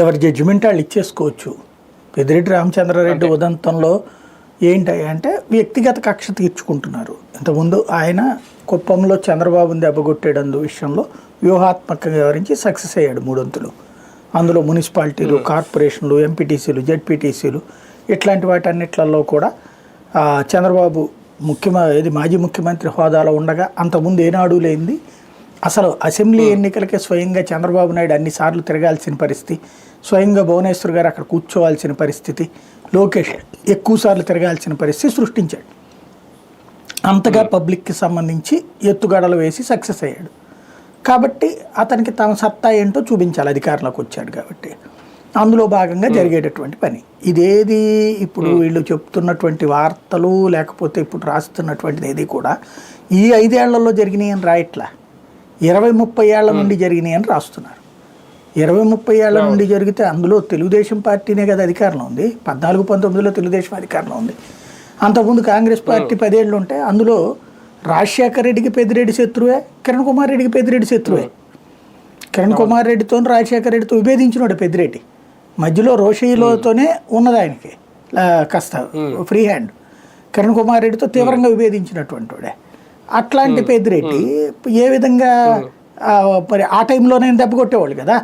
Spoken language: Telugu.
ఎవరి జడ్జిమెంట్ వాళ్ళు ఇచ్చేసుకోవచ్చు. పెద్దిరెడ్డి రామచంద్రారెడ్డి ఉదంతంలో ఏంటంటే వ్యక్తిగత కక్ష తీర్చుకుంటున్నారు. ఇంతకుముందు ఆయన కుప్పంలో చంద్రబాబుని దెబ్బగొట్టేడందు విషయంలో వ్యూహాత్మకంగా వివరించి సక్సెస్ అయ్యాడు 3 వంతులు. అందులో మున్సిపాలిటీలు, కార్పొరేషన్లు, ఎంపీటీసీలు, జెడ్పీటీసీలు ఇట్లాంటి వాటన్నిట్లలో కూడా చంద్రబాబు మాజీ ముఖ్యమంత్రి హోదాలో ఉండగా అంతకుముందు ఏనాడు లేనిది అసలు అసెంబ్లీ ఎన్నికలకే స్వయంగా చంద్రబాబు నాయుడు అన్నిసార్లు తిరగాల్సిన పరిస్థితి, స్వయంగా భువనేశ్వర్ గారు అక్కడ కూర్చోవాల్సిన పరిస్థితి, లోకేష్ ఎక్కువసార్లు తిరగాల్సిన పరిస్థితి సృష్టించాడు. అంతగా పబ్లిక్కి సంబంధించి ఎత్తుగడలు వేసి సక్సెస్ అయ్యాడు. కాబట్టి అతనికి తన సత్తా ఏంటో చూపించాలి, అధికారంలోకి వచ్చాడు కాబట్టి. అందులో భాగంగా జరిగేటటువంటి పని ఇదేది. ఇప్పుడు వీళ్ళు చెప్తున్నటువంటి వార్తలు లేకపోతే ఇప్పుడు రాస్తున్నటువంటిది ఏది కూడా ఈ 5 ఏళ్లలో జరిగినాయి అని రాయట్లా, 20-30 ఏళ్ల నుండి జరిగినాయి అని రాస్తున్నారు. 20-30 ఏళ్ల నుండి జరిగితే అందులో తెలుగుదేశం పార్టీనే కదా అధికారంలో ఉంది. 14-19లో తెలుగుదేశం అధికారంలో ఉంది. అంతకుముందు కాంగ్రెస్ పార్టీ 10 ఏళ్ళు ఉంటే అందులో రాజశేఖర రెడ్డికి పెద్దిరెడ్డి శత్రువే, కిరణ్ కుమార్ రెడ్డికి పెద్దిరెడ్డి శత్రువే. కిరణ్ కుమార్ రెడ్డితో రాజశేఖర రెడ్డితో విభేదించినాడు పెద్దిరెడ్డి. మధ్యలో రోషయ్యతోనే ఉన్నది ఆయనకి కాస్త ఫ్రీ హ్యాండ్. కిరణ్ కుమార్ రెడ్డితో తీవ్రంగా విభేదించినటువంటి వాడే. అట్లాంటి పెద్దిరెడ్డి ఏ విధంగా మరి ఆ టైంలోనే దెబ్బ కొట్టేవాళ్ళు కదా.